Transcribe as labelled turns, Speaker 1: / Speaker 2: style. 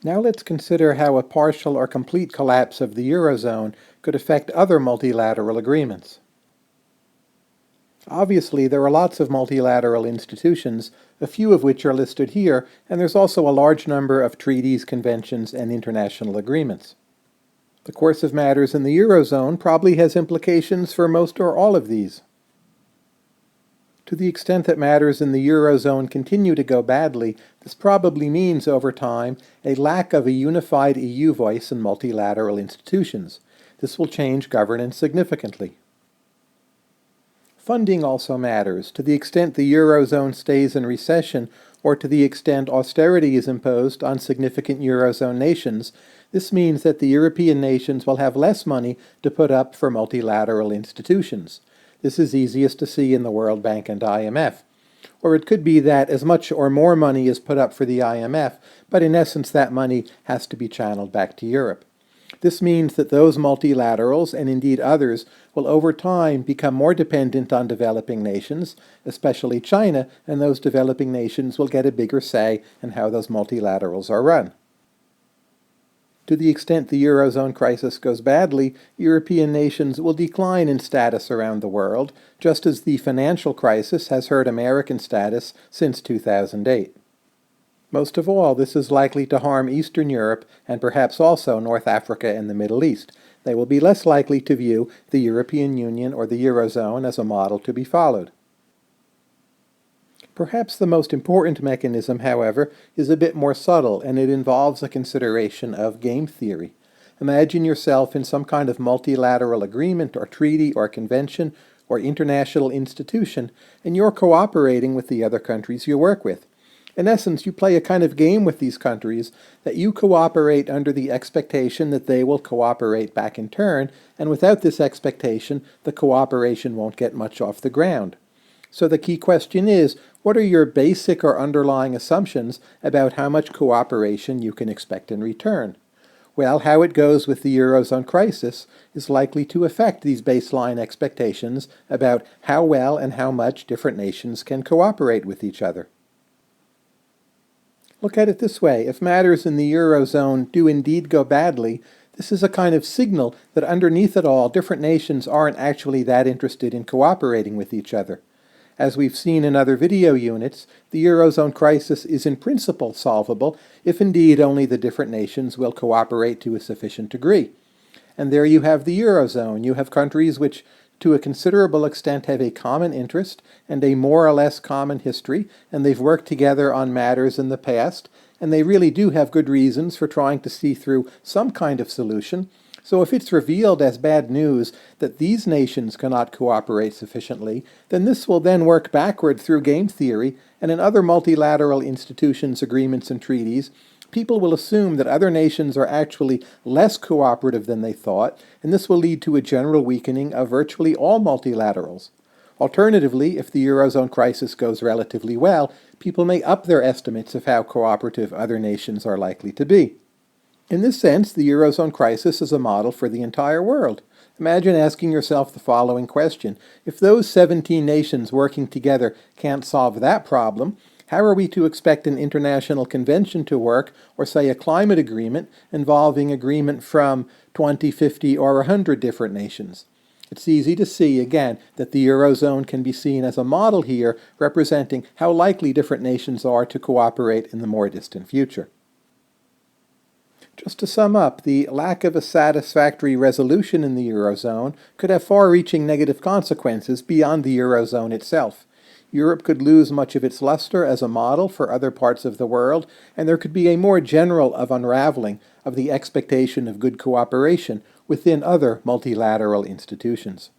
Speaker 1: Now let's consider how a partial or complete collapse of the Eurozone could affect other multilateral agreements. Obviously, there are lots of multilateral institutions, a few of which are listed here, and there's also a large number of treaties, conventions, and international agreements. The course of matters in the Eurozone probably has implications for most or all of these. To the extent that matters in the Eurozone continue to go badly, this probably means, over time, a lack of a unified EU voice in multilateral institutions. This will change governance significantly. Funding also matters. To the extent the Eurozone stays in recession, or to the extent austerity is imposed on significant Eurozone nations, this means that the European nations will have less money to put up for multilateral institutions. This is easiest to see in the World Bank and IMF. Or it could be that as much or more money is put up for the IMF, but in essence that money has to be channeled back to Europe. This means that those multilaterals, and indeed others, will over time become more dependent on developing nations, especially China, and those developing nations will get a bigger say in how those multilaterals are run. To the extent the Eurozone crisis goes badly, European nations will decline in status around the world, just as the financial crisis has hurt American status since 2008. Most of all, this is likely to harm Eastern Europe and perhaps also North Africa and the Middle East. They will be less likely to view the European Union or the Eurozone as a model to be followed. Perhaps the most important mechanism, however, is a bit more subtle, and it involves a consideration of game theory. Imagine yourself in some kind of multilateral agreement or treaty or convention or international institution, and you're cooperating with the other countries you work with. In essence, you play a kind of game with these countries that you cooperate under the expectation that they will cooperate back in turn, and without this expectation, the cooperation won't get much off the ground. So the key question is, what are your basic or underlying assumptions about how much cooperation you can expect in return? Well, how it goes with the Eurozone crisis is likely to affect these baseline expectations about how well and how much different nations can cooperate with each other. Look at it this way. If matters in the Eurozone do indeed go badly, this is a kind of signal that underneath it all, different nations aren't actually that interested in cooperating with each other. As we've seen in other video units, the Eurozone crisis is in principle solvable if indeed only the different nations will cooperate to a sufficient degree. And there you have the Eurozone. You have countries which to a considerable extent have a common interest and a more or less common history, and they've worked together on matters in the past, and they really do have good reasons for trying to see through some kind of solution. So if it's revealed as bad news that these nations cannot cooperate sufficiently, then this will then work backward through game theory, and in other multilateral institutions, agreements, and treaties, people will assume that other nations are actually less cooperative than they thought, and this will lead to a general weakening of virtually all multilaterals. Alternatively, if the Eurozone crisis goes relatively well, people may up their estimates of how cooperative other nations are likely to be. In this sense, the Eurozone crisis is a model for the entire world. Imagine asking yourself the following question. If those 17 nations working together can't solve that problem, how are we to expect an international convention to work, or say a climate agreement involving agreement from 20, 50, or 100 different nations? It's easy to see, again, that the Eurozone can be seen as a model here representing how likely different nations are to cooperate in the more distant future. Just to sum up, the lack of a satisfactory resolution in the Eurozone could have far-reaching negative consequences beyond the Eurozone itself. Europe could lose much of its luster as a model for other parts of the world, and there could be a more general unraveling of the expectation of good cooperation within other multilateral institutions.